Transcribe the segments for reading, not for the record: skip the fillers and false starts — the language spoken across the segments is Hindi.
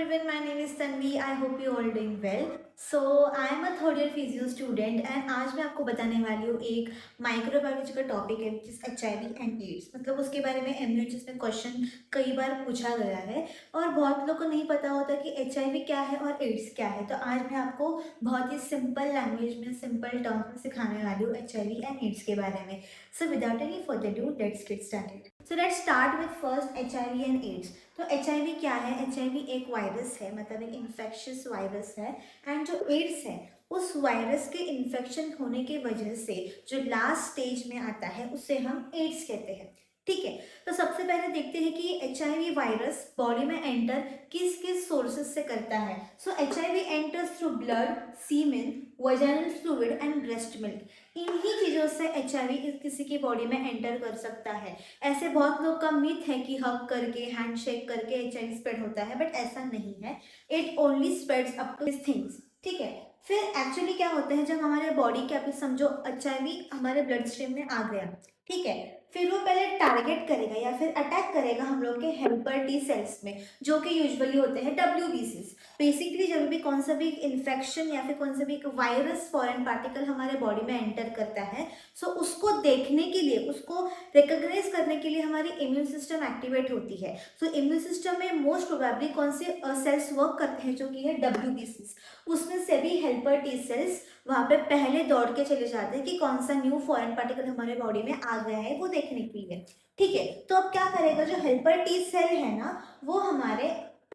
everyone, my name is Tanvi. I hope you all doing well. So I am a third year physio student and आज मैं आपको बताने वाली हूँ एक माइक्रोबायोलॉजी का टॉपिक है जिस HIV एंड एड्स, मतलब उसके बारे में एमयूएचएस में क्वेश्चन कई बार पूछा गया है और बहुत लोगों को नहीं पता होता कि HIV क्या है और एड्स क्या है। तो आज मैं आपको बहुत ही सिंपल लैंग्वेज में, सिंपल टर्म्स में सिखाने वाली हूँ HIV एंड एड्स के बारे में। So without any further due let's get started. So let's start with first HIV and AIDS. तो HIV क्या है? HIV एक वायरस है, मतलब एक इन्फेक्शियस वायरस है। एंड जो एड्स है उस वायरस के इन्फेक्शन होने की वजह से जो लास्ट स्टेज में आता है उसे हम एड्स कहते हैं। ठीक है, तो सबसे पहले देखते हैं कि HIV वायरस बॉडी में एंटर किस किस सोर्सेज से करता है। So HIV enters through blood, semen, vaginal fluid and breast milk. इन्हीं चीज़ों से HIV किसी की बॉडी में एंटर कर सकता है। ऐसे बहुत लोग का मिथ है कि हग करके, हैंडशेक करके HIV स्प्रेड होता है, बट ऐसा नहीं है। It only spreads up to this things. ठीक है, फिर एक्चुअली क्या होता है, जब हमारे बॉडी के आप समझो HIV हमारे ब्लड स्ट्रीम में आ गया, ठीक है, फिर वो पहले टारगेट करेगा या फिर अटैक करेगा हम लोग के हेल्पर टी सेल्स में, जो कि यूजुअली होते हैं WBCs। बेसिकली जब भी कौन सा भी इन्फेक्शन या फिर कौन सा भी एक वायरस फॉरेन पार्टिकल हमारे बॉडी में एंटर करता है, सो उसको देखने के लिए, उसको रिकॉग्नाइज करने के लिए हमारी इम्यून सिस्टम एक्टिवेट होती है। सो इम्यून सिस्टम में मोस्ट प्रोबेबली कौन से सेल्स वर्क करते हैं, जो कि है WBCs। उसमें से भी हेल्पर टी सेल्स वहाँ पे पहले दौड़ के चले जाते हैं कि कौन सा न्यू फॉरेन पार्टिकल हमारे बॉडी में आ गया है वो देखने के लिए। ठीक है, तो अब क्या करेगा, जो हेल्पर टी सेल है ना, वो हमारे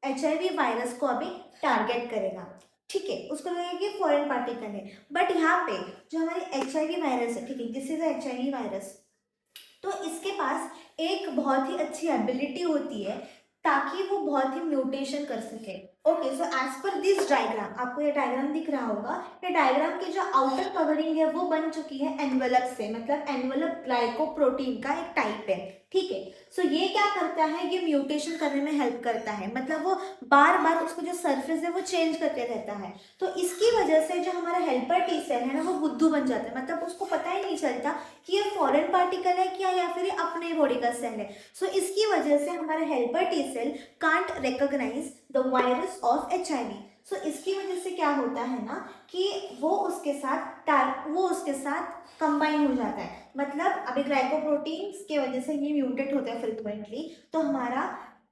HIV वायरस को अभी टारगेट करेगा। ठीक है, उसको लगेगा कि फॉरेन पार्टिकल है। बट यहाँ पे जो हमारी HIV वायरस है, ठीक है, दिस इज HIV वायरस, तो इसके पास एक बहुत ही अच्छी एबिलिटी होती है ताकि वो बहुत ही म्यूटेशन कर सके। Okay, so as per this diagram, आपको ये डायग्राम दिख रहा होगा, ये डायग्राम की जो आउटर कवरिंग है वो बन चुकी है एनवेलप से, मतलब एनवेलप ग्लाइकोप्रोटीन का एक टाइप है। ठीक है, सो ये क्या करता है, ये म्यूटेशन करने में हेल्प करता है, मतलब वो बार बार उसको जो सरफेस है वो चेंज करते रहता है। तो इसकी वजह से जो हमारा हेल्पर टी सेल है ना, वो बुद्धू बन जाता है, मतलब उसको पता ही नहीं चलता कि ये फॉरेन पार्टिकल है क्या या फिर ये अपने बॉडी का सेल है। सो इसकी वजह से हमारा helper T cell can't recognise the virus of HIV। So इसकी वजह से क्या होता है ना कि वो उसके साथ कंबाइन हो जाता है, मतलब अभी ग्लाइकोप्रोटीन्स की वजह से ये म्यूटेट होता है फ्रिक्वेंटली, तो हमारा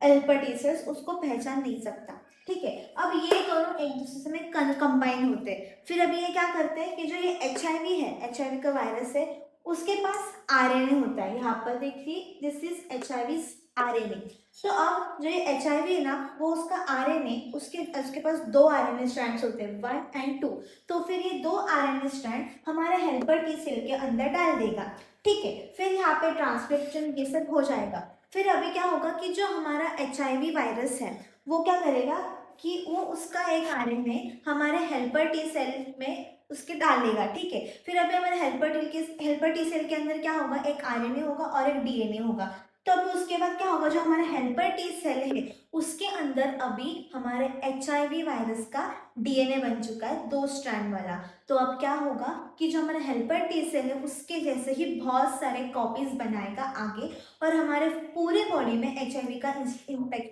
हेल्पर टी सेल्स उसको पहचान नहीं सकता। ठीक है, अब ये दोनों एक दूसरे में कंबाइन होते हैं। फिर अभी ये क्या करते हैं कि जो ये HIV है, HIV का वायरस है, उसके पास RNA होता है। यहाँ पर देखिए, दिस इज HIV RNA। तो अब जो ये HIV है ना, वो उसका RNA, उसके पास दो RNA स्ट्रैंड्स होते हैं, 1 and 2। तो फिर ये दो RNA स्ट्रैंड हमारे हेल्पर टी सेल के अंदर डाल देगा। ठीक है, फिर यहाँ पे ट्रांसक्रिप्शन ये सब हो जाएगा। फिर अभी क्या होगा कि जो हमारा HIV वायरस है वो क्या करेगा कि वो उसका एक RNA हमारे हेल्पर टी सेल में उसके डालेगा। ठीक है, फिर अभी हमारे हेल्पर टी सेल के अंदर क्या होगा, एक RNA होगा और एक DNA होगा। तो अभी उसके बाद क्या होगा, जो हमारे हेल्पर टी सेल है उसके अंदर अभी हमारे HIV वायरस का DNA बन चुका है, 2 स्ट्रैंड वाला। तो अब क्या होगा कि जो हमारा हेल्पर टी सेल है उसके जैसे ही बहुत सारे कॉपीज बनाएगा आगे, और हमारे पूरे बॉडी में HIV का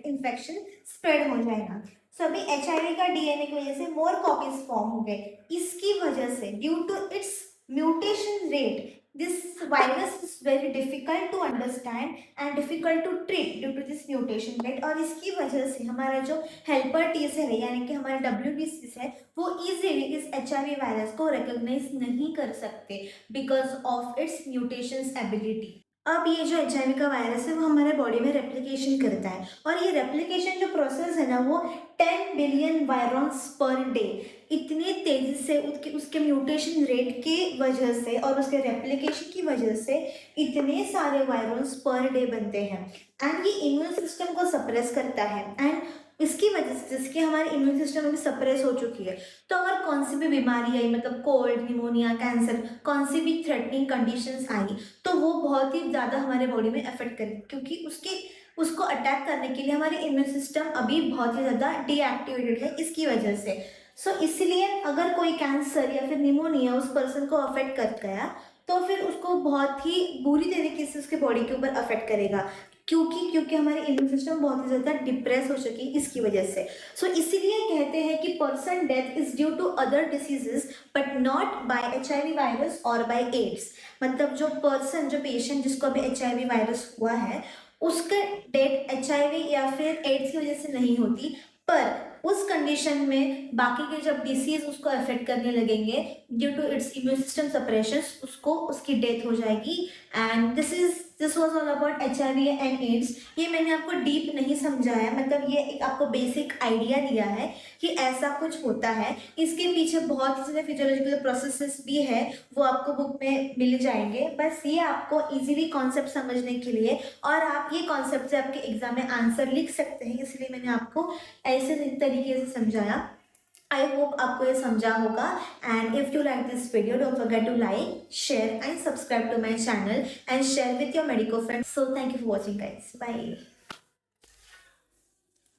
इन्फेक्शन स्प्रेड हो जाएगा। सो अभी HIV का DNA की वजह से मोर कॉपीज फॉर्म हो गए। इसकी वजह से due to its mutation rate, this virus is very difficult to understand and difficult to treat due to this mutation rate. और इसकी वजह से हमारा जो हेल्पर टी सेल है यानी कि हमारे WBCs है, वो इजीली इस HIV वायरस को रिकॉग्नाइज नहीं कर सकते because of its mutations ability. अब ये जो HIV का वायरस है वो हमारे बॉडी में रेप्लिकेशन करता है, और ये रेप्लिकेशन जो प्रोसेस है ना, वो 10 बिलियन वायरॉन्स पर डे, इतनी तेजी से उसके म्यूटेशन रेट की वजह से और उसके रेप्लिकेशन की वजह से इतने सारे वायरॉन्स पर डे बनते हैं। एंड ये इम्यून सिस्टम को सप्रेस करता है, एंड इसकी वजह से जिसकी हमारी इम्यून सिस्टम अभी सप्रेस हो चुकी है, तो अगर कौन सी भी बीमारी आई, मतलब कोल्ड, निमोनिया, कैंसर, कौन सी भी थ्रेटनिंग कंडीशंस आई, तो वो बहुत ही ज़्यादा हमारे बॉडी में अफेक्ट करेगी, क्योंकि उसको अटैक करने के लिए हमारे इम्यून सिस्टम अभी बहुत ही ज़्यादा डीएक्टिवेटेड है इसकी वजह से। सो इसलिए अगर कोई कैंसर या फिर निमोनिया उस पर्सन को अफेक्ट कर गया, तो फिर उसको बहुत ही बुरी तरीके से उसके बॉडी के ऊपर अफेक्ट करेगा। क्योंकि क्योंकि हमारी इम्यून सिस्टम बहुत ही ज़्यादा डिप्रेस हो चुकी है इसकी वजह से। सो इसीलिए कहते हैं कि person death is due to other diseases but not by HIV virus और बाय एड्स। मतलब जो पर्सन, जो पेशेंट जिसको अभी HIV वायरस हुआ है, उसका डेथ HIV या फिर एड्स की वजह से नहीं होती, पर उस कंडीशन में बाकी के जब डिसीज उसको अफेक्ट करने लगेंगे due to its immune system suppression, उसको उसकी डेथ हो जाएगी। And this was all about HIV and AIDS. ये मैंने आपको डीप नहीं समझाया, मतलब ये एक आपको बेसिक आइडिया दिया है कि ऐसा कुछ होता है। इसके पीछे बहुत ही ज़्यादा फिजियोलॉजिकल प्रोसेसेस भी है, वो आपको बुक में मिल जाएंगे। बस ये आपको इजीली कॉन्सेप्ट समझने के लिए, और आप ये कॉन्सेप्ट से आपके एग्जाम में आंसर लिख सकते हैं, इसलिए मैंने आपको ऐसे तरीके से समझाया। आई होप आपको ये समझा होगा। And if you like this video, don't forget to like, share and subscribe to my channel and share with your medico friends. So thank you for watching guys, bye.